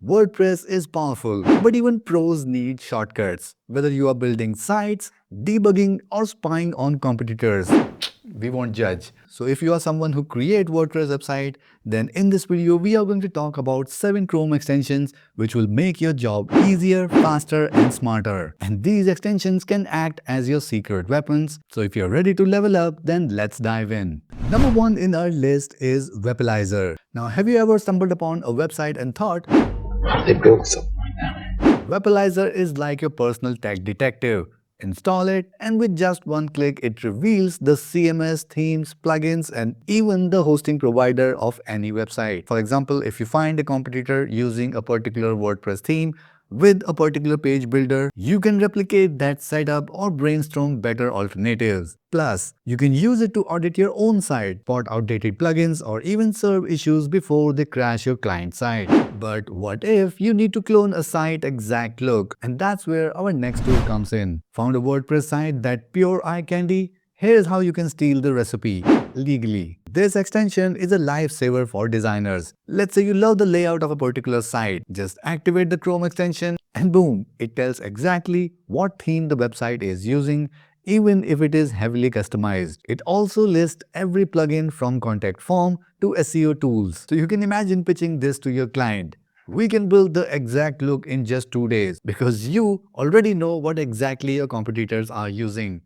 WordPress is powerful, but even pros need shortcuts. Whether you are building sites, debugging, or spying on competitors, we won't judge. So if you are someone who create WordPress website, then in this video we are going to talk about 7 Chrome extensions which will make your job easier, faster and smarter. And these extensions can act as your secret weapons. So if you're ready to level up, then let's dive in. Number 1 in our list is Webalizer. Now have you ever stumbled upon a website and thought, they built something like that. Webalizer is like your personal tech detective. Install it, and with just one click, it reveals the CMS, themes, plugins, and even the hosting provider of any website. For example, if you find a competitor using a particular WordPress theme with a particular page builder, you can replicate that setup or brainstorm better alternatives. Plus, you can use it to audit your own site, spot outdated plugins, or even serve issues before they crash your client site. But what if you need to clone a site exact look? And that's where our next tool comes in. Found a WordPress site that pure eye candy? Here's how you can steal the recipe legally. This extension is a lifesaver for designers. Let's say you love the layout of a particular site. Just activate the Chrome extension and boom, it tells exactly what theme the website is using, even if it is heavily customized. It also lists every plugin from contact form to SEO tools. So you can imagine pitching this to your client. We can build the exact look in just 2 days because you already know what exactly your competitors are using.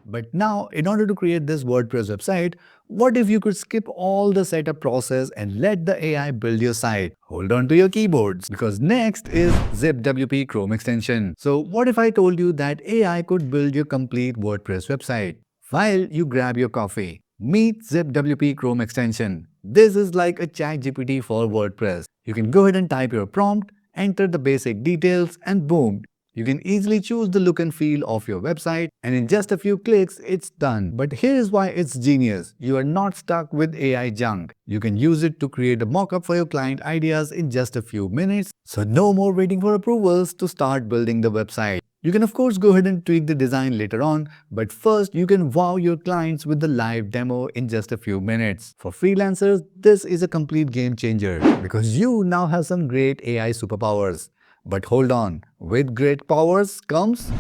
But now, in order to create this WordPress website, what if you could skip all the setup process and let the AI build your site? Hold on to your keyboards because next is ZipWP Chrome extension. So what if I told you that AI could build your complete WordPress website? While you grab your coffee, meet ZipWP Chrome extension. This is like a ChatGPT for WordPress. You can go ahead and type your prompt, enter the basic details, and boom, you can easily choose the look and feel of your website, and in just a few clicks, it's done. But here's why it's genius. You are not stuck with AI junk. You can use it to create a mockup for your client ideas in just a few minutes. So no more waiting for approvals to start building the website. You can of course go ahead and tweak the design later on, but first you can wow your clients with the live demo in just a few minutes. For freelancers, this is a complete game changer because you now have some great AI superpowers. But hold on, with great powers comes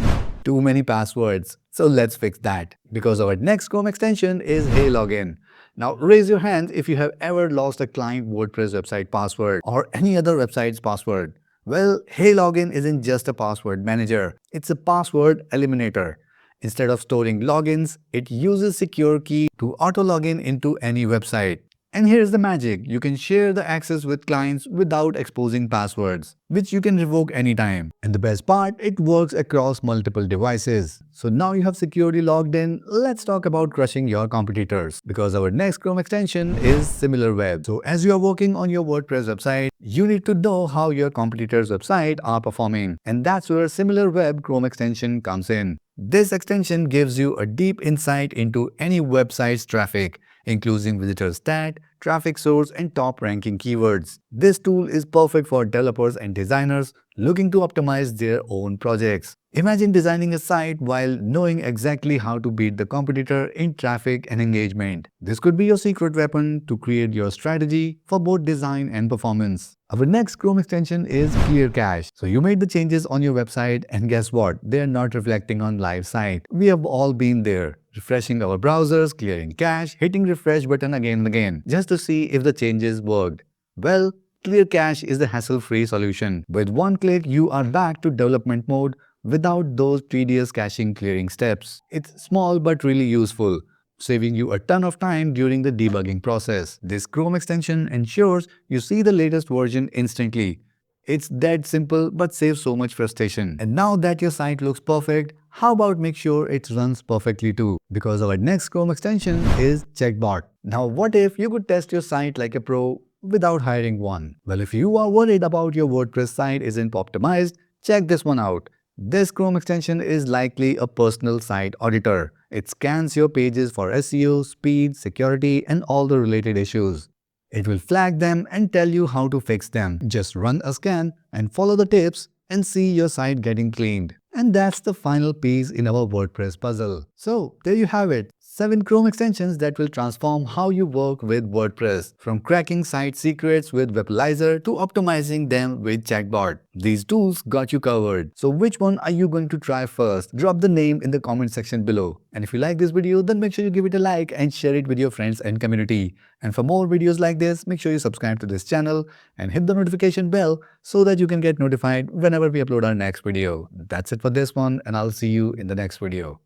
too many passwords. So let's fix that because our next Chrome extension is Hey Login. Now raise your hands if you have ever lost a client WordPress website password or any other website's password. Well, Hey Login isn't just a password manager, it's a password eliminator. Instead of storing logins, it uses secure key to auto login into any website. And here's the magic, you can share the access with clients without exposing passwords, which you can revoke anytime. And the best part, it works across multiple devices. So now you have securely logged in, let's talk about crushing your competitors. Because our next Chrome extension is SimilarWeb. So as you are working on your WordPress website, you need to know how your competitors' website are performing. And that's where SimilarWeb Chrome extension comes in. This extension gives you a deep insight into any website's traffic, including visitor stat, traffic source, and top ranking keywords. This tool is perfect for developers and designers looking to optimize their own projects. Imagine designing a site while knowing exactly how to beat the competitor in traffic and engagement. This could be your secret weapon to create your strategy for both design and performance. Our next Chrome extension is Clear Cache. So you made the changes on your website and guess what? They are not reflecting on live site. We have all been there, refreshing our browsers, clearing cache, hitting refresh button again and again, just to see if the changes worked. Well, Clear Cache is the hassle-free solution. With one click, you are back to development mode without those tedious caching clearing steps. It's small but really useful, saving you a ton of time during the debugging process. This Chrome extension ensures you see the latest version instantly. It's that simple but saves so much frustration. And now that your site looks perfect, how about make sure it runs perfectly too? Because our next Chrome extension is Checkbot. Now what if you could test your site like a pro without hiring one? Well, if you are worried about your WordPress site isn't optimized, check this one out. This Chrome extension is likely a personal site auditor. It scans your pages for SEO, speed, security, and all the related issues. It will flag them and tell you how to fix them. Just run a scan and follow the tips and see your site getting cleaned. And that's the final piece in our WordPress puzzle. So there you have it. 7 Chrome extensions that will transform how you work with WordPress, from cracking site secrets with Webalizer to optimizing them with Chatbot. These tools got you covered. So which one are you going to try first? Drop the name in the comment section below. And if you like this video, then make sure you give it a like and share it with your friends and community. And for more videos like this, make sure you subscribe to this channel and hit the notification bell so that you can get notified whenever we upload our next video. That's it for this one, and I'll see you in the next video.